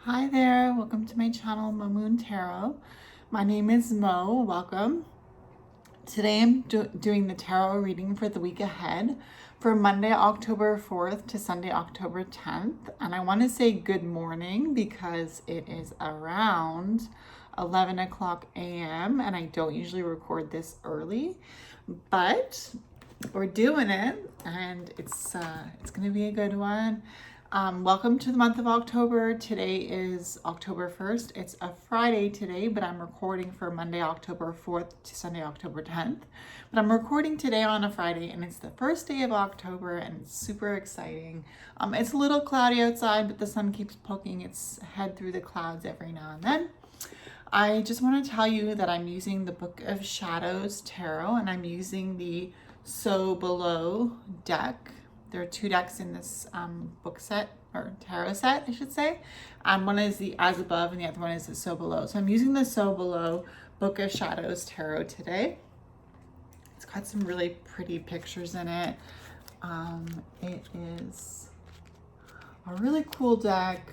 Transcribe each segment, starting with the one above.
Hi there, welcome to my channel, Moon Tarot. My name is Mo, welcome. Today I'm doing the tarot reading for the week ahead for Monday, October 4th to Sunday, October 10th. And I want to say good morning because it is around 11 o'clock a.m. and I don't usually record this early, but we're doing it and it's going to be a good one. Welcome to the month of October. Today is October 1st. It's a Friday today, but I'm recording for Monday, October 4th to Sunday, October 10th. But I'm recording today on a Friday and it's the first day of October and it's super exciting. It's a little cloudy outside, but the sun keeps poking its head through the clouds every now and then. I just want to tell you that I'm using the Book of Shadows Tarot and I'm using the So Below deck. There are two decks in this book set, or tarot set, I should say. One is the As Above and the other one is the So Below. So I'm using the So Below Book of Shadows Tarot today. It's got some really pretty pictures in it. It is a really cool deck.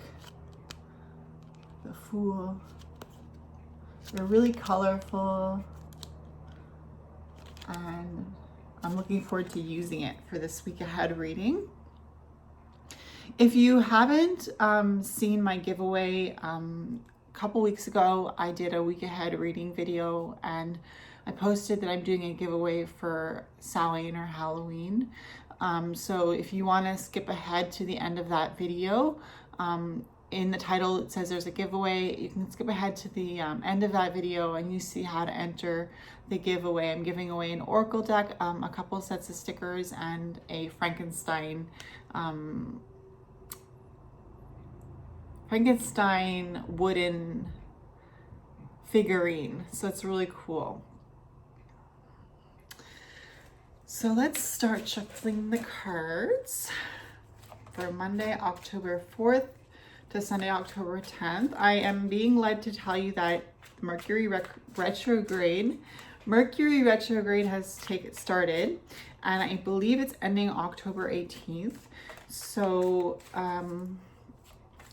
The Fool. They're really colorful. And I'm looking forward to using it for this week ahead reading. If you haven't seen my giveaway, a couple weeks ago I did a week ahead reading video and I posted that I'm doing a giveaway for Samhain or Halloween. So if you want to skip ahead to the end of that video, in the title it says there's a giveaway. You can skip ahead to the end of that video and you see how to enter the giveaway. I'm giving away an Oracle deck, a couple sets of stickers, and a Frankenstein wooden figurine. So it's really cool. So let's start shuffling the cards for Monday, October 4th to Sunday, October 10th. I am being led to tell you that Mercury Retrograde has started, and I believe it's ending October 18th. So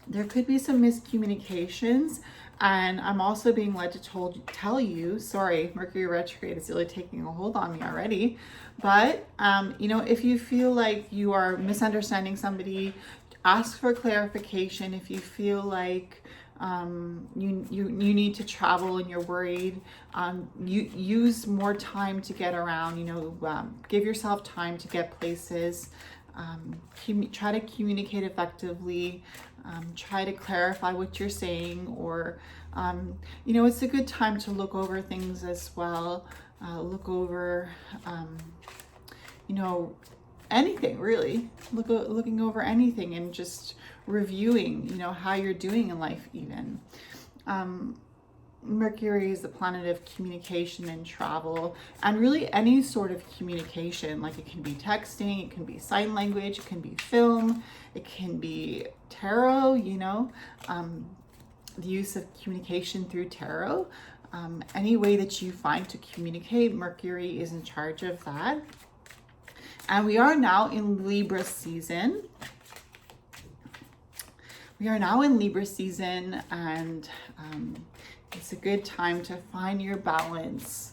there could be some miscommunications, and I'm also being led to tell you, sorry, Mercury Retrograde is really taking a hold on me already, but if you feel like you are misunderstanding somebody, ask for clarification. If you feel like you need to travel and you're worried, you use more time to get around, give yourself time to get places, try to communicate effectively, try to clarify what you're saying, or it's a good time to look over things as well, look over anything really, looking over anything and just reviewing, how you're doing in life even. Mercury is the planet of communication and travel, and really any sort of communication. Like, it can be texting, it can be sign language, it can be film, it can be tarot, the use of communication through tarot. Any way that you find to communicate, Mercury is in charge of that. And we are now in Libra season. And it's a good time to find your balance,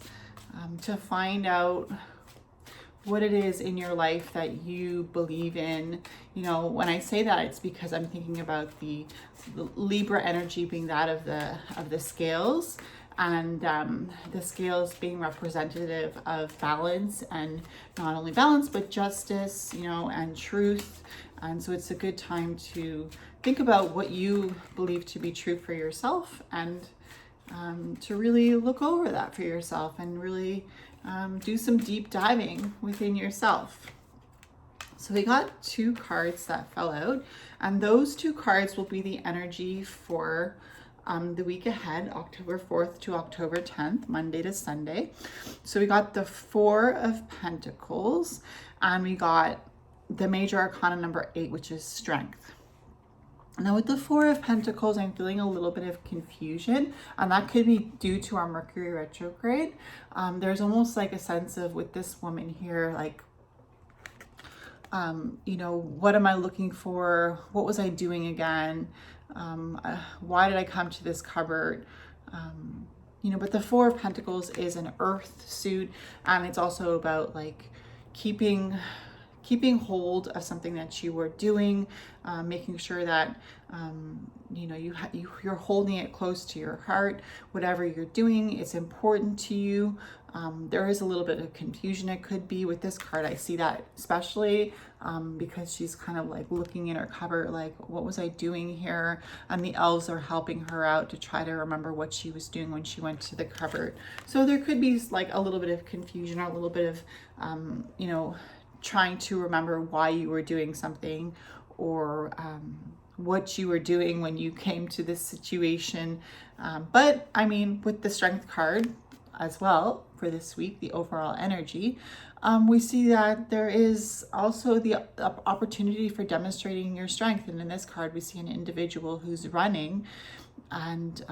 to find out what it is in your life that you believe in. When I say that, it's because I'm thinking about the Libra energy being that of the scales, and the scales being representative of balance, and not only balance but justice, and truth. And so it's a good time to think about what you believe to be true for yourself, and to really look over that for yourself and really do some deep diving within yourself. So we got two cards that fell out, and those two cards will be the energy for the week ahead, October 4th to October 10th, Monday to Sunday. So we got the Four of Pentacles, and we got the major arcana number 8, which is strength. Now with the Four of Pentacles, I'm feeling a little bit of confusion, and that could be due to our Mercury retrograde. There's almost like a sense of, with this woman here, like, what am I looking for? What was I doing again? Why did I come to this cupboard? You know, but the Four of Pentacles is an earth suit, and it's also about like keeping hold of something that you were doing, making sure that you know you're holding it close to your heart. Whatever you're doing, it's important to you. There is a little bit of confusion, it could be with this card. I see that especially because she's kind of like looking in her cupboard like, what was I doing here? And the elves are helping her out to try to remember what she was doing when she went to the cupboard. So there could be like a little bit of confusion, or a little bit of you know, trying to remember why you were doing something, or what you were doing when you came to this situation. But I mean, with the Strength card as well for this week, the overall energy, we see that there is also the opportunity for demonstrating your strength. And in this card, we see an individual who's running and,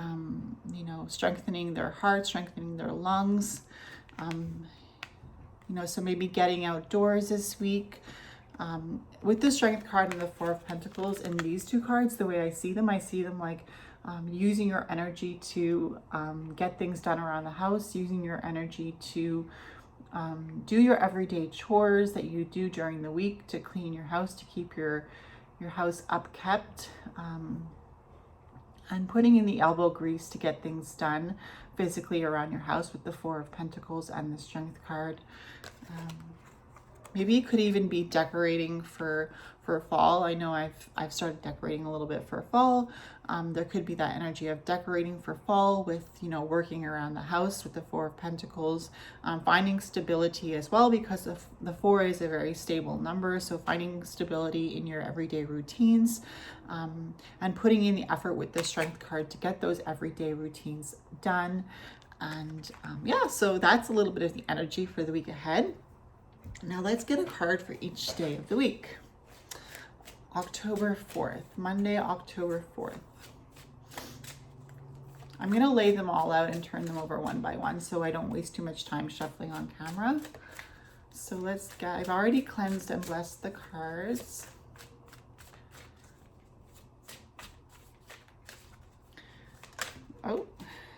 you know, strengthening their heart, strengthening their lungs. You know, so maybe getting outdoors this week. With the Strength card and the Four of Pentacles, and these two cards, the way I see them like using your energy to get things done around the house, using your energy to do your everyday chores that you do during the week, to clean your house, to keep your house upkept, and putting in the elbow grease to get things done physically around your house with the Four of Pentacles and the Strength card. Maybe it could even be decorating for fall. I know I've started decorating a little bit for fall. There could be that energy of decorating for fall with, you know, working around the house with the Four of Pentacles, finding stability as well, because the four is a very stable number. So finding stability in your everyday routines, and putting in the effort with the Strength card to get those everyday routines done. And yeah, so that's a little bit of the energy for the week ahead. Now let's get a card for each day of the week. October 4th, Monday, October 4th. I'm going to lay them all out and turn them over one by one so I don't waste too much time shuffling on camera. So let's get, I've already cleansed and blessed the cards. Oh,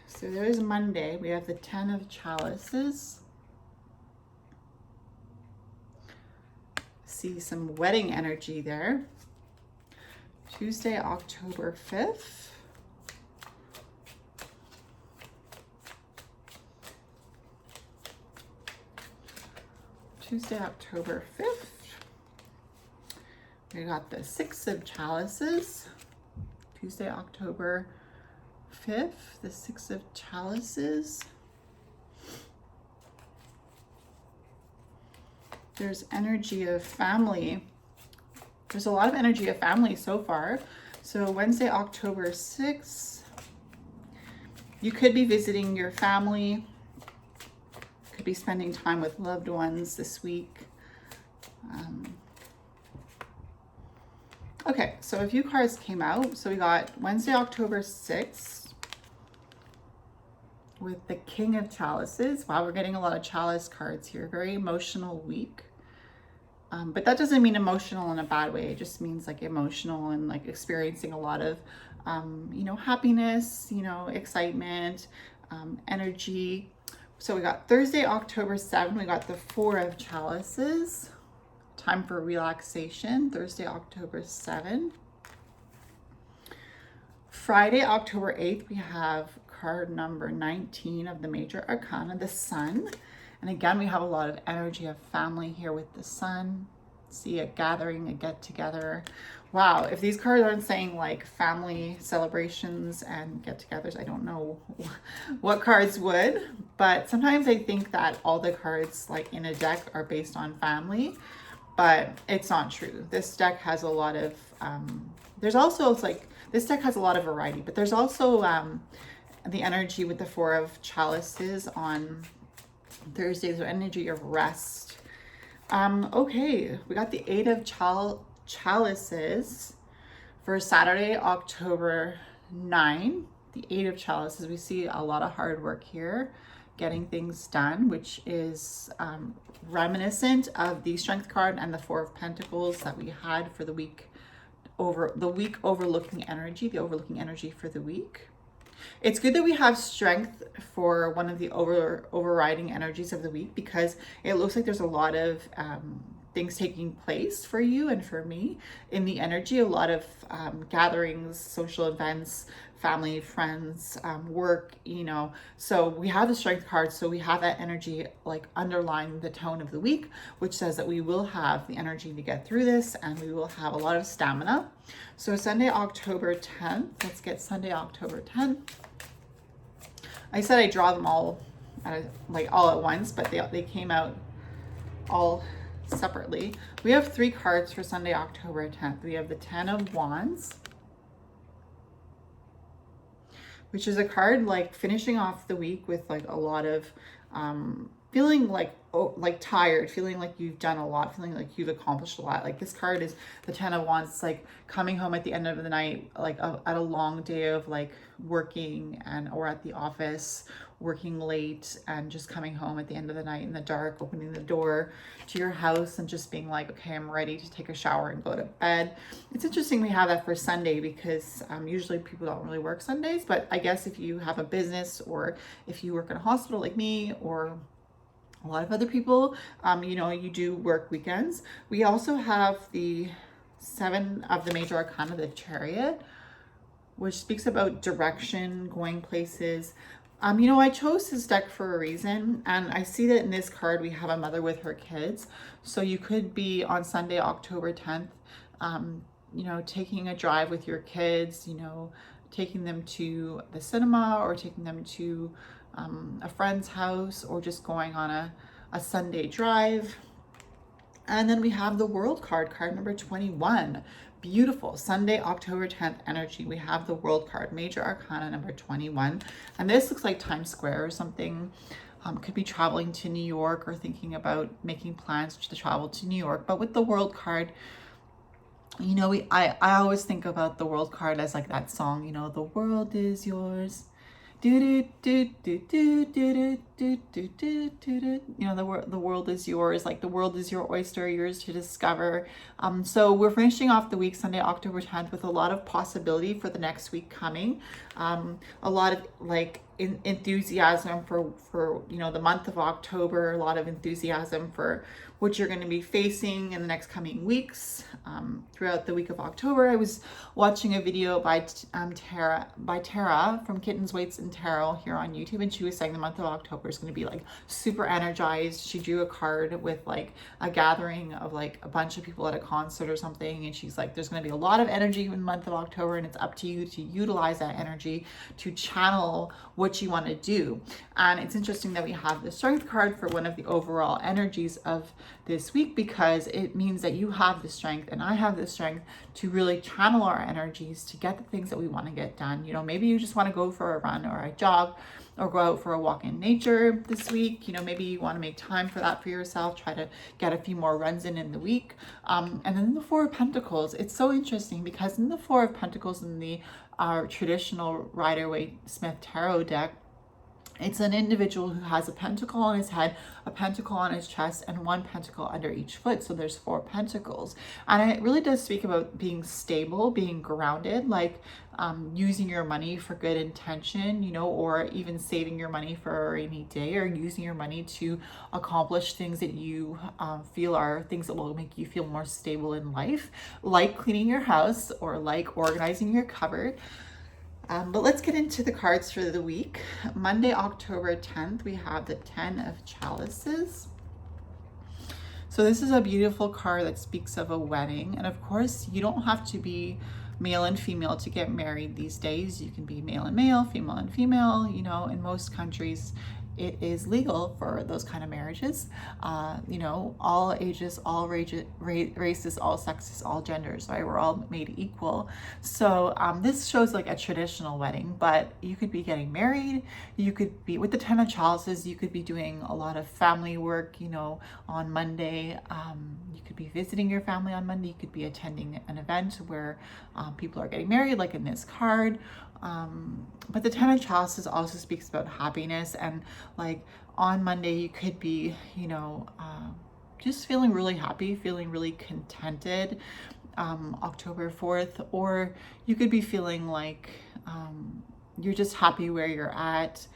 so there's Monday. We have the 10 of Chalices. See some wedding energy there. Tuesday, October 5th. Tuesday, October 5th. We got the 6 of Chalices. Tuesday, October 5th, the 6 of Chalices. There's energy of family. There's a lot of energy of family so far. So Wednesday, October 6th, you could be visiting your family. Could be spending time with loved ones this week. Okay, so a few cards came out. So we got Wednesday, October 6th with the King of Chalices. Wow, we're getting a lot of chalice cards here. Very emotional week. But that doesn't mean emotional in a bad way. It just means like emotional and like experiencing a lot of, you know, happiness, you know, excitement, energy. So we got Thursday, October 7th. We got the 4 of Chalices. Time for relaxation. Thursday, October 7th. Friday, October 8th, we have card number 19 of the Major Arcana, the Sun. And again, we have a lot of energy of family here with the Sun. See a gathering, a get together. Wow, if these cards aren't saying like family celebrations and get togethers, I don't know what cards would. But sometimes I think that all the cards like in a deck are based on family, but it's not true. This deck has a lot of, there's also, it's like, this deck has a lot of variety, but there's also the energy with the 4 of Chalices on Thursdays, or energy of rest. Okay, we got the 8 of Chalices for Saturday, October 9. The 8 of Chalices, we see a lot of hard work here, getting things done, which is reminiscent of the Strength card and the 4 of Pentacles that we had for the week overlooking energy, the overlooking energy for the week. It's good that we have strength for one of the overriding energies of the week, because it looks like there's a lot of things taking place for you and for me in the energy, a lot of gatherings, social events, family, friends, work, so we have the strength card. So we have that energy like underlying the tone of the week, which says that we will have the energy to get through this and we will have a lot of stamina. So Sunday, October 10th, let's get Sunday, October 10th. I said I draw them all all at once, but they came out all separately. We have 3 cards for Sunday, October 10th. We have the 10 of Wands, which is a card like finishing off the week with like a lot of feeling like tired, feeling like you've done a lot, feeling like you've accomplished a lot. Like this card is the 10 of Wands. It's like coming home at the end of the night, like at a long day of like working or at the office, working late, and just coming home at the end of the night in the dark, opening the door to your house and just being like, okay, I'm ready to take a shower and go to bed. It's interesting we have that for Sunday, because usually people don't really work Sundays, but I guess if you have a business or if you work in a hospital like me or a lot of other people, you do work weekends. We also have the 7 of the major arcana, the Chariot, which speaks about direction, going places. I chose this deck for a reason, and I see that in this card we have a mother with her kids. So you could be on Sunday, October 10th, taking a drive with your kids, taking them to the cinema or taking them to a friend's house, or just going on a Sunday drive. And then we have the World card number 21. Beautiful Sunday, October 10th energy. We have the World card, major arcana number 21. And this looks like Times Square or something. Could be traveling to New York or thinking about making plans to travel to New York. But with the World card, I always think about the World card as like that song, the world is yours. The world is yours, like the world is your oyster, yours to discover. So we're finishing off the week, Sunday, October 10th, with a lot of possibility for the next week coming. A lot of like enthusiasm for the month of October, a lot of enthusiasm for what you're going to be facing in the next coming weeks. Throughout the week of October, I was watching a video by Tara from Kittens, Weights, and Tarot here on YouTube, and she was saying the month of October is going to be like super energized. She drew a card with like a gathering of like a bunch of people at a concert or something, and she's like, there's going to be a lot of energy in the month of October, and it's up to you to utilize that energy to channel what you want to do. And it's interesting that we have the Strength card for one of the overall energies of this week, because it means that you have the strength and I have the strength to really channel our energies to get the things that we want to get done. Maybe you just want to go for a run or a jog or go out for a walk in nature this week. Maybe you want to make time for that for yourself, try to get a few more runs in the week. And then the 4 of Pentacles, it's so interesting because in the 4 of Pentacles in the traditional Rider-Waite-Smith tarot deck, it's an individual who has a pentacle on his head, a pentacle on his chest, and 1 pentacle under each foot. So there's 4 pentacles. And it really does speak about being stable, being grounded, like using your money for good intention, or even saving your money for a rainy day, or using your money to accomplish things that you feel are things that will make you feel more stable in life, like cleaning your house or like organizing your cupboard. But let's get into the cards for the week. Monday, October 10th, we have the 10 of Chalices. So this is a beautiful card that speaks of a wedding. And of course, you don't have to be male and female to get married these days. You can be male and male, female and female. In most countries, it is legal for those kind of marriages. All ages, all races, all sexes, all genders, right? We're all made equal. So this shows like a traditional wedding, but you could be getting married. You could be, with the 10 of Chalices, you could be doing a lot of family work, on Monday. You could be visiting your family on Monday. You could be attending an event where people are getting married, like in this card. But the 10 of Chalices also speaks about happiness, and like on Monday you could be, just feeling really happy, feeling really contented. October 4th, or you could be feeling like you're just happy where you're at.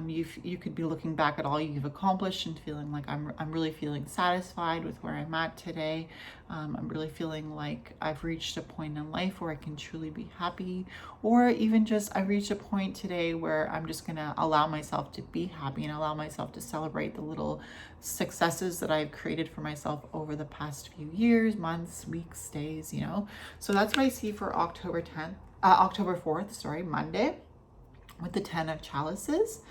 You could be looking back at all you've accomplished and feeling like I'm really feeling satisfied with where I'm at today. I'm really feeling like I've reached a point in life where I can truly be happy, or even just I reached a point today where I'm just gonna allow myself to be happy and allow myself to celebrate the little successes that I've created for myself over the past few years, months, weeks, days, you know. So that's what I see for October 4th, sorry, Monday, with the 10 of Chalices.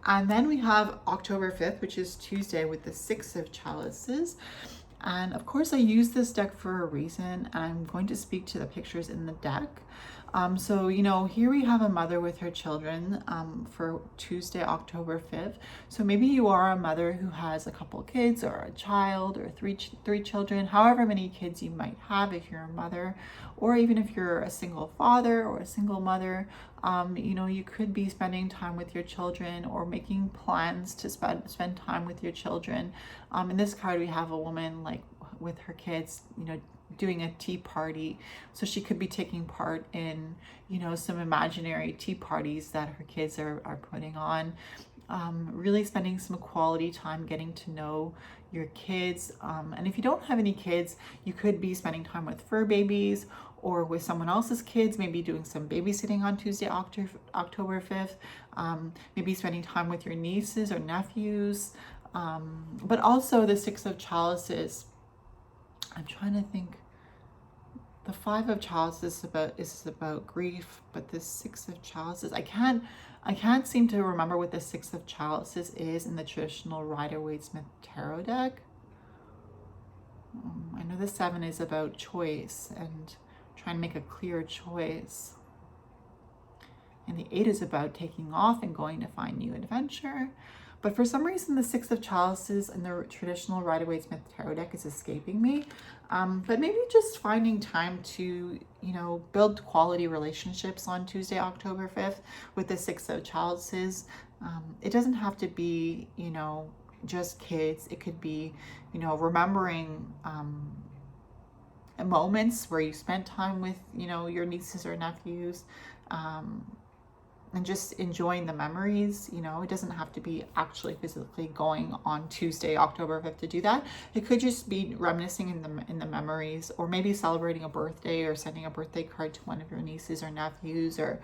And then we have October 5th, which is Tuesday, with the 6 of Chalices. And of course I use this deck for a reason, and I'm going to speak to the pictures in the deck. So, you know, here we have a mother with her children for Tuesday, October 5th. So maybe you are a mother who has a couple kids, or a child, or three children, however many kids you might have if you're a mother, or even if you're a single father or a single mother. You know, you could be spending time with your children or making plans to spend time with your children. In this card, we have a woman like with her kids, you know, doing a tea party. So she could be taking part in, you know, some imaginary tea parties that her kids are putting on. Really spending some quality time getting to know your kids. And if you don't have any kids, you could be spending time with fur babies or with someone else's kids, maybe doing some babysitting on Tuesday, October 5th. Maybe spending time with your nieces or nephews. But also the 6 of Chalices. I'm trying to think. The 5 of Chalices is about grief, but the 6 of Chalices, I can't seem to remember what the 6 of Chalices is in the traditional Rider-Waite-Smith tarot deck. I know the 7 is about choice and trying to make a clear choice. And the 8 is about taking off and going to find new adventure. But for some reason, the 6 of Chalices in the traditional Rider-Waite-Smith tarot deck is escaping me. But maybe just finding time to, you know, build quality relationships on Tuesday, October 5th with the 6 of Chalices. It doesn't have to be, you know, just kids. It could be, you know, remembering moments where you spent time with, you know, your nieces or nephews. And just enjoying the memories. You know, it doesn't have to be actually physically going on Tuesday, October 5th to do that. It could just be reminiscing in the memories, or maybe celebrating a birthday or sending a birthday card to one of your nieces or nephews, or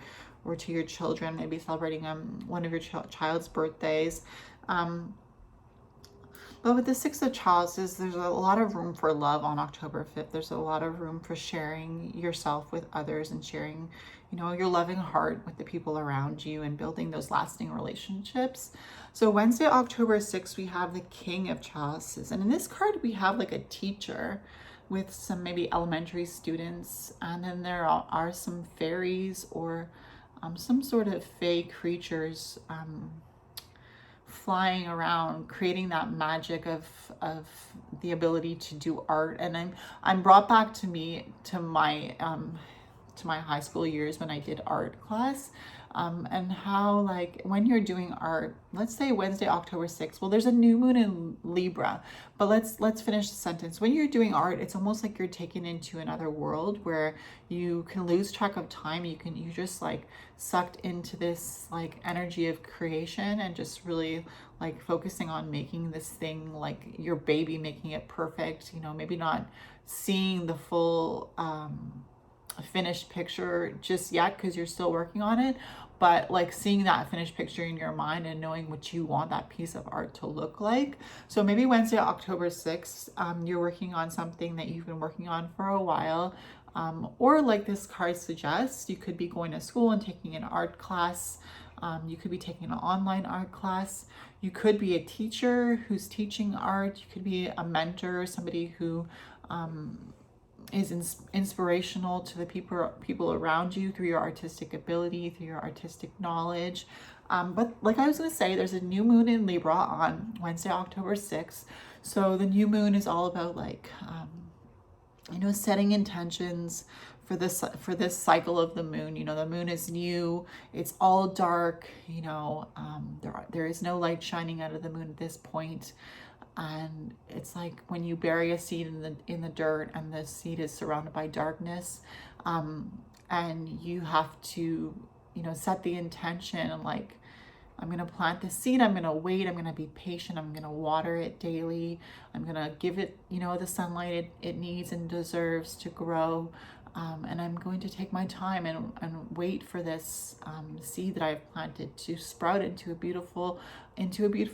to your children, maybe celebrating one of your child's birthdays. But with the 6 of Chalices, there's a lot of room for love on October 5th. There's a lot of room for sharing yourself with others and sharing, you know, your loving heart with the people around you and building those lasting relationships. So Wednesday, October 6th, we have the King of Chalices. And in this card, we have like a teacher with some maybe elementary students. And then there are some fairies or some sort of fae creatures flying around, creating that magic of the ability to do art. And I'm brought back to my high school years when I did art class, and how, like, when you're doing art, let's say Wednesday, October 6th, well, there's a new moon in Libra, but let's finish the sentence. When you're doing art, it's almost like you're taken into another world where you can lose track of time. You're just like sucked into this like energy of creation and just really like focusing on making this thing like your baby, making it perfect, you know, maybe not seeing the full finished picture just yet because you're still working on it, but like seeing that finished picture in your mind and knowing what you want that piece of art to look like. So maybe Wednesday, October 6th, you're working on something that you've been working on for a while, or like this card suggests, you could be going to school and taking an art class. You could be taking an online art class. You could be a teacher who's teaching art. You could be a mentor, somebody who is inspirational to the people around you through your artistic ability, through your artistic knowledge. But like I was going to say, there's a new moon in Libra on Wednesday, October 6th. So the new moon is all about like, you know, setting intentions for this cycle of the moon. You know, the moon is new, it's all dark, you know, there is no light shining out of the moon at this point. And it's like when you bury a seed in the dirt and the seed is surrounded by darkness, and you have to, you know, set the intention and like, I'm going to plant the seed, I'm going to wait, I'm going to be patient, I'm going to water it daily, I'm going to give it, you know, the sunlight it needs and deserves to grow. And I'm going to take my time and wait for this seed that I've planted to sprout into a beautiful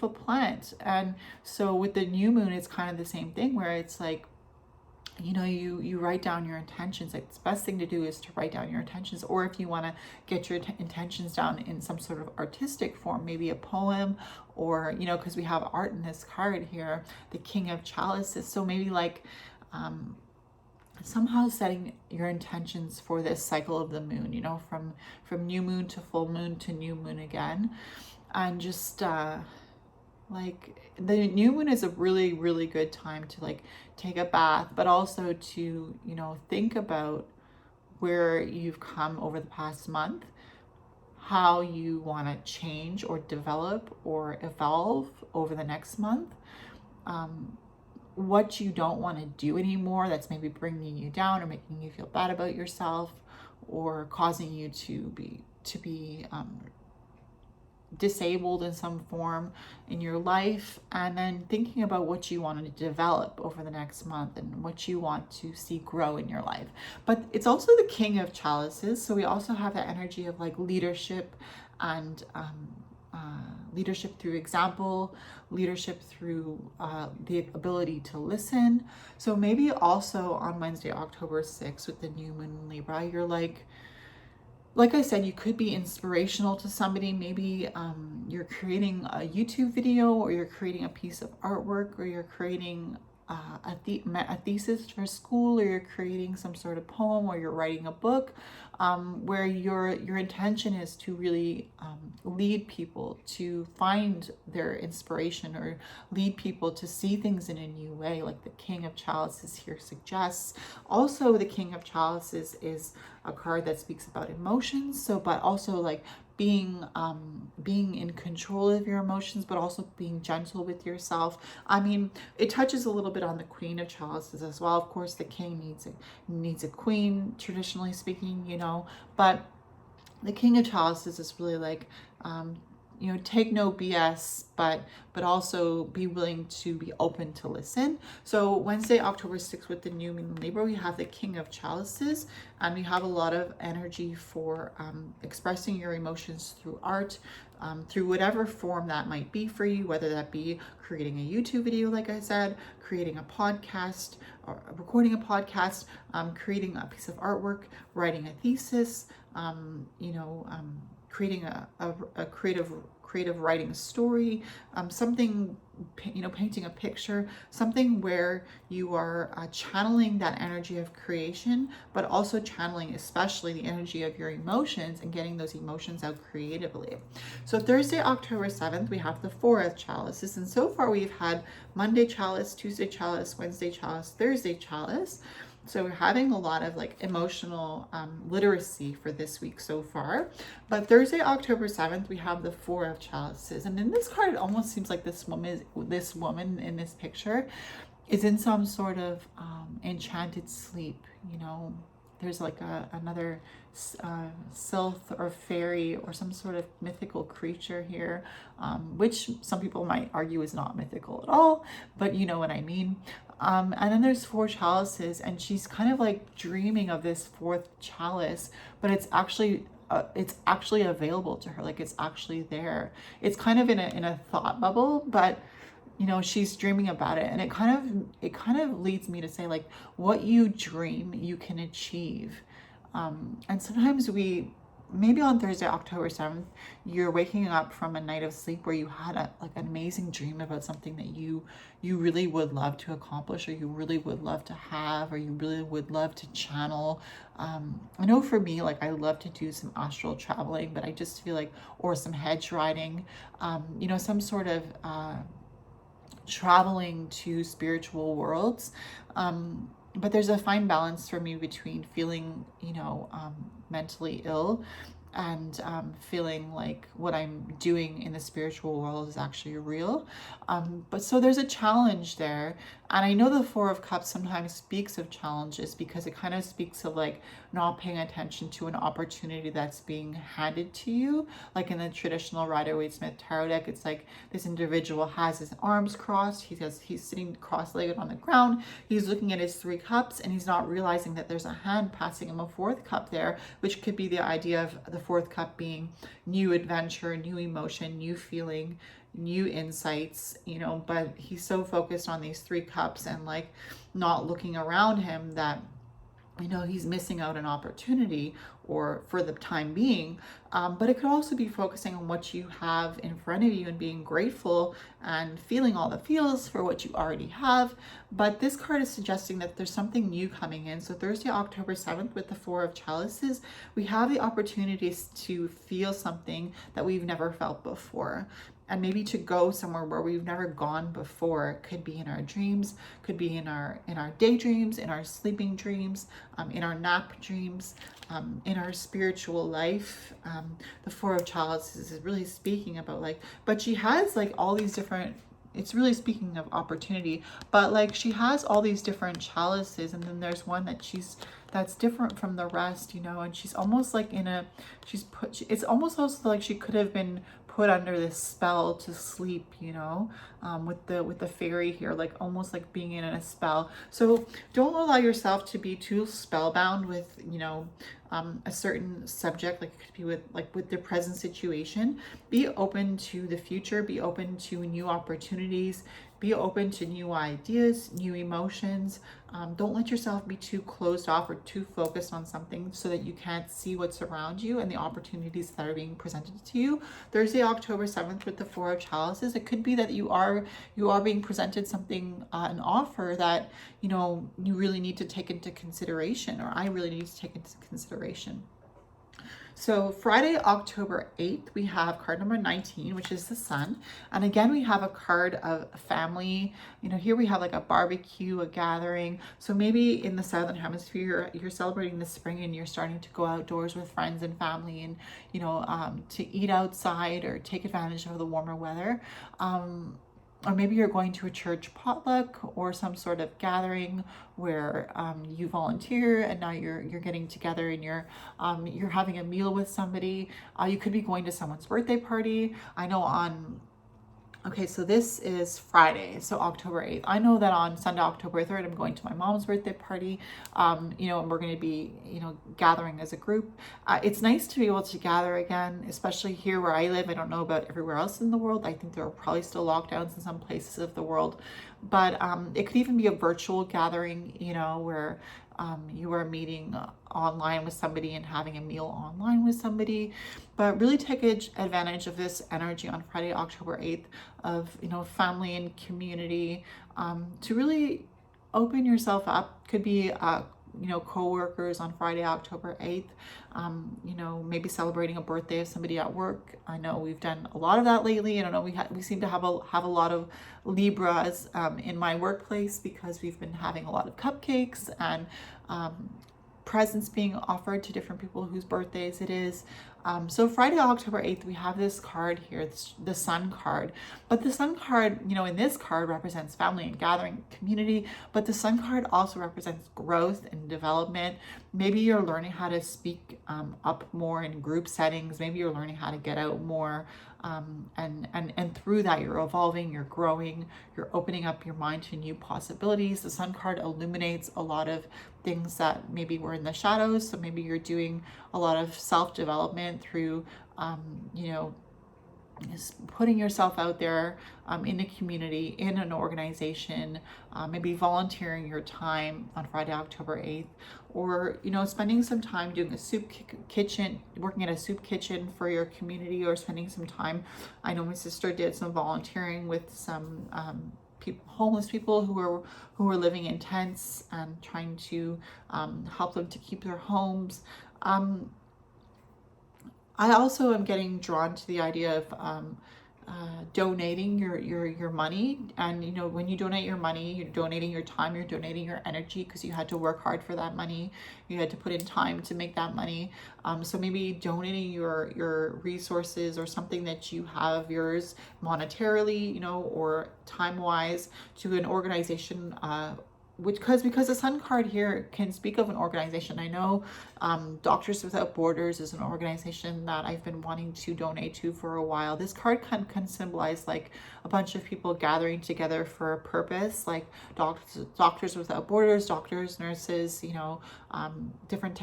plant. And so with the new moon, it's kind of the same thing, where it's like, you know, you write down your intentions. Like, the best thing to do is to write down your intentions, or if you want to get your intentions down in some sort of artistic form, maybe a poem, or, you know, because we have art in this card here, the King of Chalices. So maybe like somehow setting your intentions for this cycle of the moon, you know, from new moon to full moon to new moon again. And just like, the new moon is a really, really good time to like take a bath, but also to, you know, think about where you've come over the past month, how you want to change or develop or evolve over the next month, what you don't want to do anymore that's maybe bringing you down or making you feel bad about yourself, or causing you to be disabled in some form in your life. And then thinking about what you want to develop over the next month and what you want to see grow in your life. But it's also the King of Chalices, so we also have that energy of like leadership, and leadership through example, leadership through the ability to listen. So maybe also on Wednesday, October 6th, with the new moon in Libra, you're like I said, you could be inspirational to somebody. Maybe you're creating a YouTube video, or you're creating a piece of artwork, or you're creating a thesis for school, or you're creating some sort of poem, or you're writing a book, where your intention is to really lead people to find their inspiration, or lead people to see things in a new way, like the King of Chalices here suggests. Also, the King of Chalices is a card that speaks about emotions, so but also like being in control of your emotions, but also being gentle with yourself. I mean, it touches a little bit on the Queen of Chalices as well. Of course, the king needs a queen, traditionally speaking, you know, but the King of Chalices is really like, you know, take no BS, but also be willing to be open to listen. So Wednesday, October 6th, with the new moon in Libra, we have the King of Chalices, and we have a lot of energy for expressing your emotions through art, through whatever form that might be for you, whether that be creating a YouTube video, like I said, creating a podcast, or recording a podcast, creating a piece of artwork, writing a thesis, you know, creating a creative writing story, something, you know, painting a picture, something where you are channeling that energy of creation, but also channeling especially the energy of your emotions and getting those emotions out creatively. So Thursday, October 7th, we have the Four of Chalices, and so far we've had Monday Chalice, Tuesday Chalice, Wednesday Chalice, Thursday Chalice. So we're having a lot of like emotional literacy for this week so far. But Thursday, October 7th, we have the Four of Chalices. And in this card, it almost seems like this woman in this picture is in some sort of enchanted sleep, you know. There's like another sylph or fairy or some sort of mythical creature here, which some people might argue is not mythical at all, but you know what I mean. And then there's four chalices, and she's kind of like dreaming of this fourth chalice, but it's actually available to her. Like, it's actually there. It's kind of in a thought bubble, but you know, she's dreaming about it. And it kind of leads me to say, like, what you dream, you can achieve. And sometimes maybe on Thursday, October 7th, you're waking up from a night of sleep where you had an amazing dream about something that you really would love to accomplish, or you really would love to have, or you really would love to channel. I know for me, like, I love to do some astral traveling, but I just feel like, or some hedge riding, you know, some sort of traveling to spiritual worlds. But there's a fine balance for me between feeling, you know, mentally ill and feeling like what I'm doing in the spiritual world is actually real. But so there's a challenge there. And I know the Four of Cups sometimes speaks of challenges because it kind of speaks of like not paying attention to an opportunity that's being handed to you. Like in the traditional Rider-Waite-Smith tarot deck, it's like this individual has his arms crossed, he's sitting cross-legged on the ground, he's looking at his 3 cups, and he's not realizing that there's a hand passing him a 4th cup there, which could be the idea of the 4th cup being new adventure, new emotion, new feeling, new insights, you know. But he's so focused on these 3 cups and like not looking around him that, you know, he's missing out an opportunity, or for the time being. But it could also be focusing on what you have in front of you and being grateful and feeling all the feels for what you already have. But this card is suggesting that there's something new coming in. So Thursday, October 7th, with the 4 of Chalices, we have the opportunities to feel something that we've never felt before. And maybe to go somewhere where we've never gone before. It could be in our dreams, could be in our daydreams, in our sleeping dreams, in our nap dreams, in our spiritual life. The 4 of Chalices is really speaking about like, but she has like all these different, it's really speaking of opportunity, but like she has all these different chalices, and then there's one that that's different from the rest, you know, and she's almost like in a, it's almost also like she could have been put under this spell to sleep, you know, with the fairy here, like almost like being in a spell. So don't allow yourself to be too spellbound with, you know, a certain subject, like it could be with the present situation. Be open to the future, be open to new opportunities, be open to new ideas, new emotions. Don't let yourself be too closed off or too focused on something so that you can't see what's around you and the opportunities that are being presented to you. Thursday, October 7th, with the 4 of Chalices, it could be that you are being presented something, an offer that, you know, you really need to take into consideration, or I really need to take into consideration. So Friday, October 8th, we have card number 19, which is the Sun. And again, we have a card of family. You know, here we have like a barbecue, a gathering. So maybe in the Southern Hemisphere, you're celebrating the spring and you're starting to go outdoors with friends and family and, you know, to eat outside or take advantage of the warmer weather. Or maybe you're going to a church potluck or some sort of gathering where you volunteer, and now you're getting together and you're having a meal with somebody. You could be going to someone's birthday party. I know okay, so this is Friday, so October 8th. I know that on Sunday, October 3rd, I'm going to my mom's birthday party, you know, and we're going to be, you know, gathering as a group. It's nice to be able to gather again, especially here where I live. I don't know about everywhere else in the world. I think there are probably still lockdowns in some places of the world, but it could even be a virtual gathering, you know, where you are meeting online with somebody and having a meal online with somebody. But really take advantage of this energy on Friday, October 8th, of, you know, family and community, to really open yourself up. Could be you know, co-workers on Friday, October 8th, you know, maybe celebrating a birthday of somebody at work. I know we've done a lot of that lately. I don't know, we seem to have a lot of Libras in my workplace, because we've been having a lot of cupcakes and presents being offered to different people whose birthdays it is. So Friday, October 8th, we have this card here, the Sun card. But the Sun card, you know, in this card represents family and gathering, community, but the Sun card also represents growth and development. Maybe you're learning how to speak up more in group settings. Maybe you're learning how to get out more. And through that, you're evolving, you're growing, you're opening up your mind to new possibilities. The Sun card illuminates a lot of things that maybe were in the shadows. So maybe you're doing a lot of self-development through, you know, just putting yourself out there in a community, in an organization, maybe volunteering your time on Friday, October 8th, or, you know, spending some time doing a soup kitchen, working at a soup kitchen for your community, or spending some time. I know my sister did some volunteering with some homeless people who were living in tents and trying to help them to keep their homes. I also am getting drawn to the idea of donating your money. And you know, when you donate your money, you're donating your time, you're donating your energy, because you had to work hard for that money, you had to put in time to make that money. So maybe donating your resources or something that you have yours monetarily, you know, or time wise, to an organization, which because the sun card here can speak of an organization. I know Doctors Without Borders is an organization that I've been wanting to donate to for a while. This card can symbolize like a bunch of people gathering together for a purpose, like Doctors Without Borders, doctors, nurses, you know, different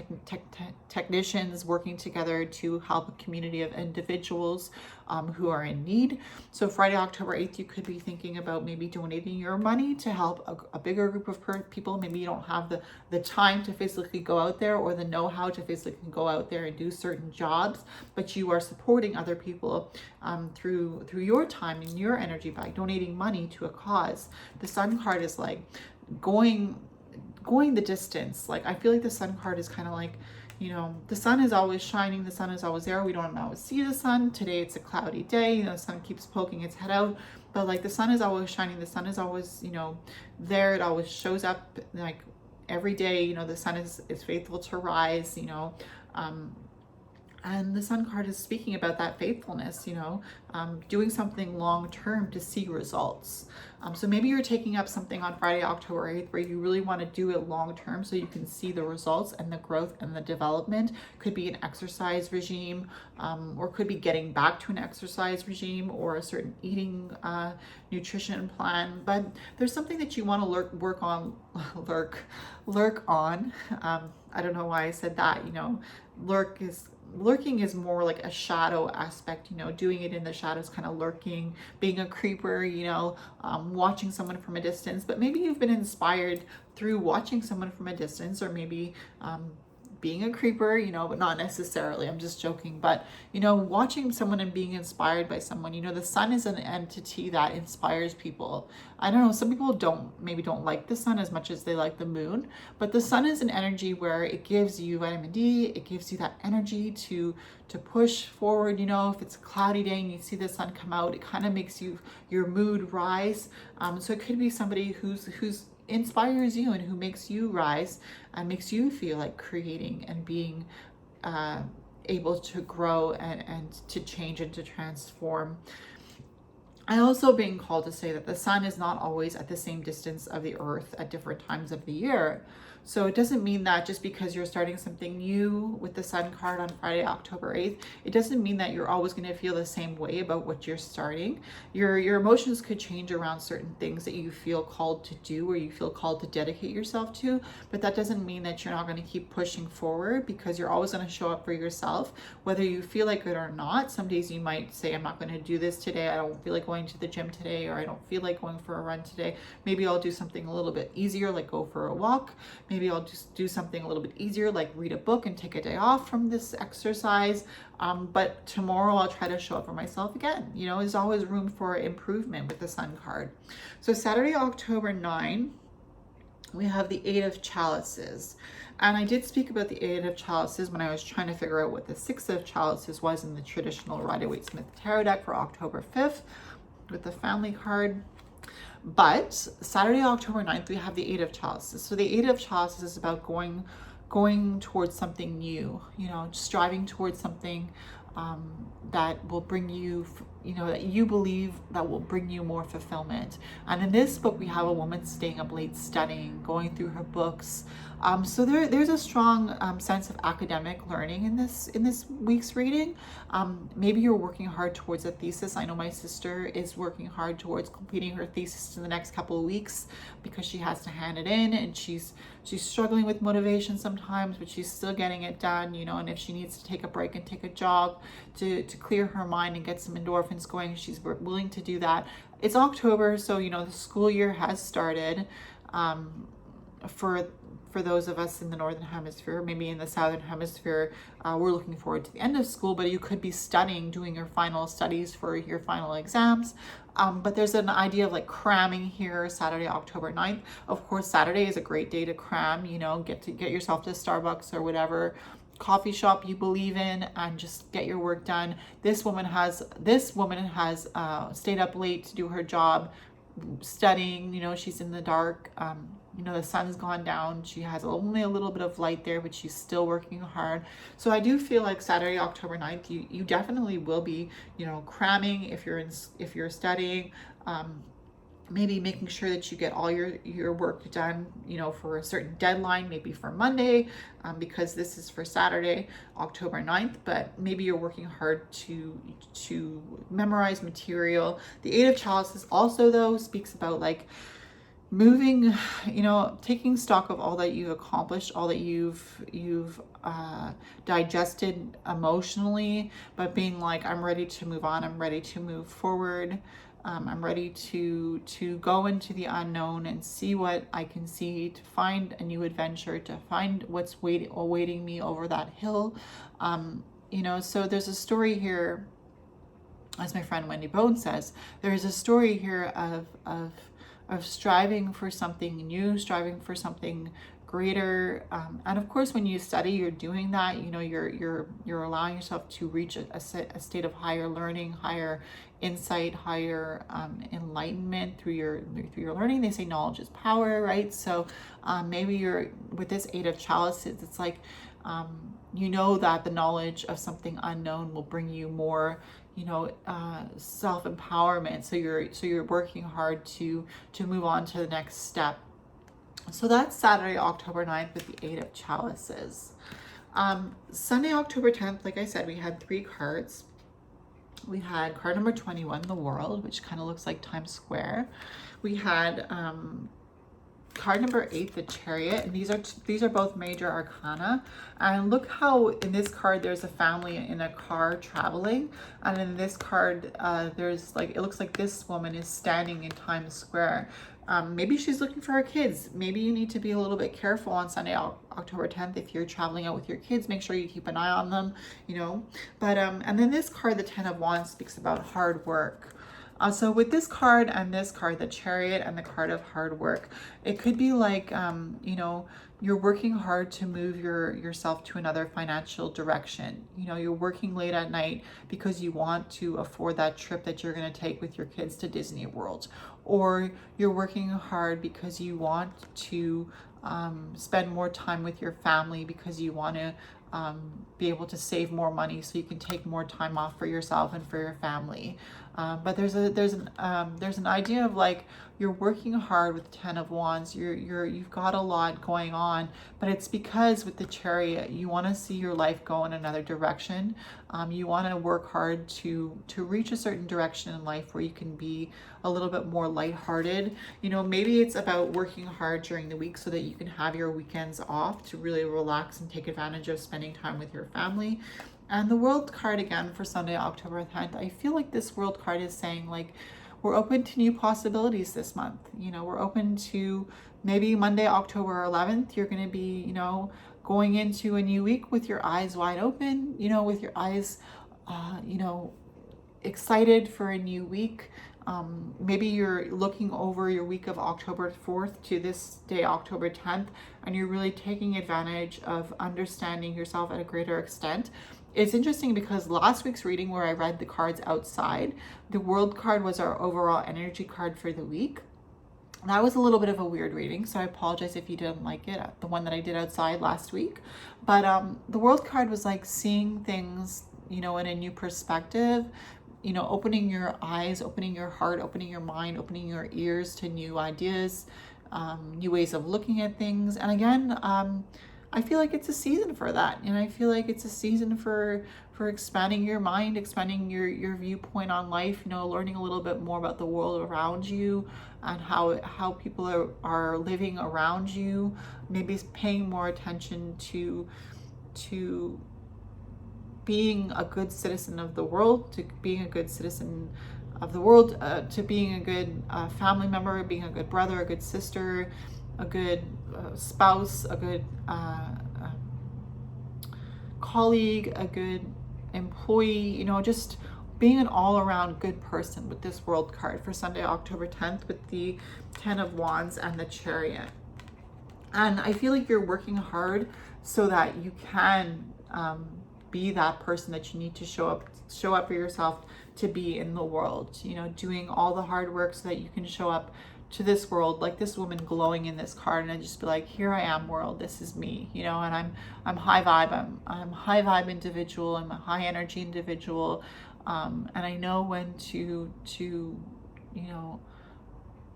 technicians working together to help a community of individuals who are in need. So Friday, October 8th, you could be thinking about maybe donating your money to help a bigger group of people. Maybe you don't have the time to physically go out there, or the know-how to physically go out there and do certain jobs, but you are supporting other people through your time and your energy by donating money to a cause. The sun card is like going the distance. Like, I feel like the sun card is kind of like, you know, the sun is always shining, the sun is always there. We don't always see the sun. Today it's a cloudy day, you know, the sun keeps poking its head out, but like the sun is always shining, the sun is always, you know, there. It always shows up like every day, you know, the sun is faithful to rise, you know, and the sun card is speaking about that faithfulness, you know, doing something long term to see results. So maybe you're taking up something on Friday, October 8th, where you really want to do it long term so you can see the results and the growth and the development. Could be an exercise regime, or could be getting back to an exercise regime, or a certain eating nutrition plan. But there's something that you want to lurk on. I don't know why I said that, you know, lurking is more like a shadow aspect, you know, doing it in the shadows, kind of lurking, being a creeper, you know, watching someone from a distance. But maybe you've been inspired through watching someone from a distance, or maybe being a creeper, you know, but not necessarily, I'm just joking. But, you know, watching someone and being inspired by someone, you know, the sun is an entity that inspires people. I don't know, some people maybe don't like the sun as much as they like the moon, but the sun is an energy where it gives you vitamin D, it gives you that energy to push forward. You know, if it's a cloudy day and you see the sun come out, it kind of makes your mood rise. So it could be somebody who's inspires you and who makes you rise and makes you feel like creating and being able to grow and to change and to transform. I also being called to say that the sun is not always at the same distance of the earth at different times of the year. So it doesn't mean that just because you're starting something new with the sun card on Friday, October 8th, it doesn't mean that you're always going to feel the same way about what you're starting. Your emotions could change around certain things that you feel called to do, or you feel called to dedicate yourself to, but that doesn't mean that you're not going to keep pushing forward, because you're always going to show up for yourself, whether you feel like it or not. Some days you might say, I'm not going to do this today. I don't feel like going to the gym today, or I don't feel like going for a run today. Maybe I'll do something a little bit easier, like go for a walk. Maybe I'll just do something a little bit easier, like read a book and take a day off from this exercise. But tomorrow I'll try to show up for myself again. You know, there's always room for improvement with the sun card. So Saturday, October 9, we have the 8 of Chalices. And I did speak about the 8 of Chalices when I was trying to figure out what the 6 of Chalices was in the traditional Rider-Waite-Smith tarot deck for October 5th with the family card. But Saturday, October 9th, we have the 8 of Chalices. So the 8 of Chalices is about going towards something new, you know, striving towards something that will bring you, you know, that you believe that will bring you more fulfillment. And in this book, we have a woman staying up late studying, going through her books. So there's a strong sense of academic learning in this week's reading. Maybe you're working hard towards a thesis. I know my sister is working hard towards completing her thesis in the next couple of weeks, because she has to hand it in, and she's struggling with motivation sometimes, but she's still getting it done, you know. And if she needs to take a break and take a jog to clear her mind and get some endorphins going, she's willing to do that. It's October, so, you know, the school year has started. For those of us in the Northern Hemisphere, maybe in the Southern Hemisphere, we're looking forward to the end of school, but you could be studying, doing your final studies for your final exams. But there's an idea of like cramming here, Saturday, October 9th. Of course, Saturday is a great day to cram, you know, get yourself to Starbucks or whatever, coffee shop you believe in and just get your work done. This woman has stayed up late to do her job, studying. She's in the dark. The sun's gone down. She has only a little bit of light there, but she's still working hard. So I do feel like Saturday, October 9th, you definitely will be, cramming if you're studying. Maybe making sure that you get all your work done, for a certain deadline, maybe for Monday, because this is for Saturday, October 9th, but maybe you're working hard to memorize material. The Eight of Chalices also, though, speaks about like moving, taking stock of all that you've accomplished, all that you've digested emotionally, but being like, I'm ready to move on, I'm ready to move forward. I'm ready to go into the unknown and see what I can see, to find a new adventure, to find what's awaiting me over that hill. So there's a story here, as my friend Wendy Bone says, there's a story here of striving for something new, striving for something greater, and of course when you study, you're doing that. You're allowing yourself to reach a state of higher learning, higher insight, higher enlightenment through your learning. They say knowledge is power, right? So maybe you're with this Eight of Chalices, it's like that the knowledge of something unknown will bring you more self-empowerment. So you're working hard to move on to the next step. So that's Saturday, October 9th with the Eight of Chalices. Sunday, October 10th, like I said, we had 3 cards. We had card number 21, the World, which kind of looks like Times Square. We had card number 8, the Chariot, and these are both major arcana. And look how in this card there's a family in a car traveling, and in this card there's like, it looks like this woman is standing in Times Square. Maybe she's looking for her kids. Maybe you need to be a little bit careful on Sunday, October 10th. If you're traveling out with your kids, make sure you keep an eye on them, But, and then this card, the Ten of Wands, speaks about hard work. So with this card and this card, the Chariot and the card of hard work, it could be like, you're working hard to move yourself to another financial direction. You're working late at night because you want to afford that trip that you're going to take with your kids to Disney World. Or you're working hard because you want to spend more time with your family, because you want to be able to save more money so you can take more time off for yourself and for your family. But there's an idea of like, you're working hard with the Ten of Wands. You've got a lot going on, but it's because with the Chariot, you want to see your life go in another direction. You want to work hard to reach a certain direction in life where you can be a little bit more lighthearted. Maybe it's about working hard during the week so that you can have your weekends off to really relax and take advantage of spending time with your family. And the World card again for Sunday, October 10th, I feel like this World card is saying like, we're open to new possibilities this month. We're open to maybe Monday, October 11th, you're going to be, going into a new week with your eyes wide open, with your eyes, excited for a new week. Maybe you're looking over your week of October 4th to this day, October 10th, and you're really taking advantage of understanding yourself at a greater extent. It's interesting because last week's reading where I read the cards outside, the World card was our overall energy card for the week. That was a little bit of a weird reading, so I apologize if you didn't like it, the one that I did outside last week. But the World card was like seeing things, in a new perspective, opening your eyes, opening your heart, opening your mind, opening your ears to new ideas, new ways of looking at things. And again, I feel like it's a season for that. And I feel like it's a season for expanding your mind, expanding your viewpoint on life, learning a little bit more about the world around you and how people are living around you, maybe paying more attention to being a good citizen of the world, to being a good citizen of the world, to being a good family member, being a good brother, a good sister, a good spouse, a good colleague, a good employee, just being an all-around good person with this World card for Sunday, October 10th with the Ten of Wands and the Chariot. And I feel like you're working hard so that you can be that person that you need to show up for yourself to be in the world, you know, doing all the hard work so that you can show up to this world like this woman glowing in this card, and I just be like, here I am, world, this is me, you know. And I'm high vibe, I'm high vibe individual, I'm a high energy individual, and I know when to you know,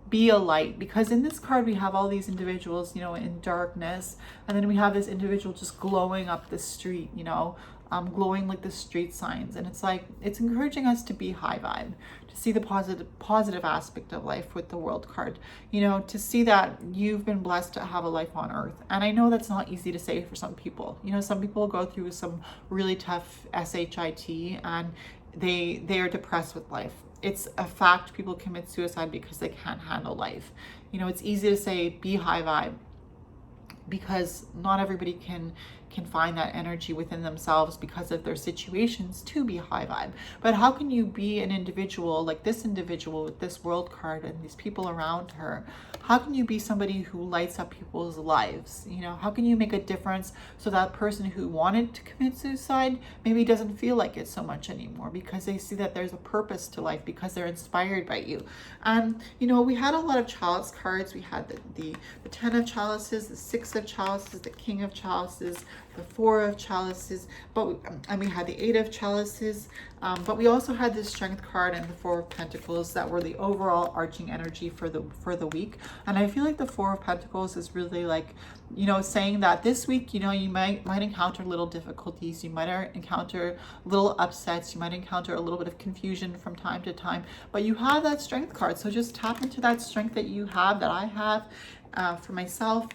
be a light, because in this card we have all these individuals, you know, in darkness, and then we have this individual just glowing up the street, you know, glowing like the street signs. And it's like, it's encouraging us to be high vibe, to see the positive aspect of life with the World card, you know, to see that you've been blessed to have a life on earth. And I know that's not easy to say for some people, you know, some people go through some really tough SHIT and they are depressed with life. It's a fact people commit suicide because they can't handle life. You know, it's easy to say be high vibe because not everybody can find that energy within themselves because of their situations to be high vibe. But how can you be an individual like this individual with this World card and these people around her? How can you be somebody who lights up people's lives? You know, how can you make a difference so that person who wanted to commit suicide maybe doesn't feel like it so much anymore because they see that there's a purpose to life, because they're inspired by you. And you know, we had a lot of chalice cards. We had the 10 of chalices, the 6 of chalices, the King of chalices, the 4 of chalices, and we had the 8 of chalices, but we also had this Strength card and the 4 of Pentacles that were the overall arching energy for the week. And I feel like the 4 of Pentacles is really like, you know, saying that this week, you know, you might encounter little difficulties, you might encounter little upsets, you might encounter a little bit of confusion from time to time, but you have that Strength card. So just tap into that strength that you have, that I have for myself,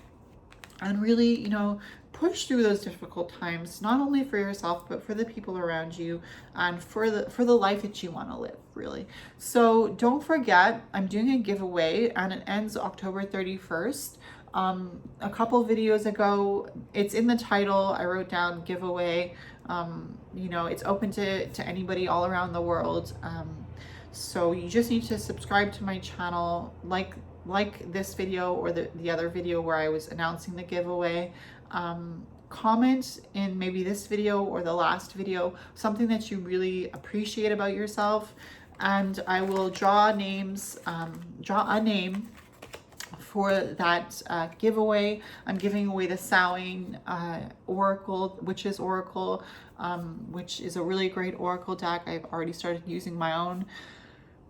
and really, you know, push through those difficult times, not only for yourself, but for the people around you and for the life that you want to live, really. So don't forget, I'm doing a giveaway and it ends October 31st. A couple videos ago, it's in the title, I wrote down giveaway. You know, it's open to anybody all around the world. So you just need to subscribe to my channel, like this video or the other video where I was announcing the giveaway. Comment in maybe this video or the last video something that you really appreciate about yourself, and I will draw names, draw a name for that giveaway. I'm giving away the Samhain Oracle, Witch's Oracle, which is a really great Oracle deck. I've already started using my own.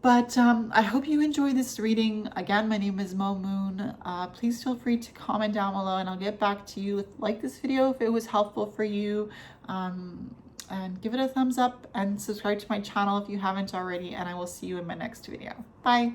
But I hope you enjoy this reading. Again, my name is Mo Moon. Please feel free to comment down below and I'll get back to you. Like this video if it was helpful for you, and give it a thumbs up and subscribe to my channel if you haven't already, and I will see you in my next video. Bye.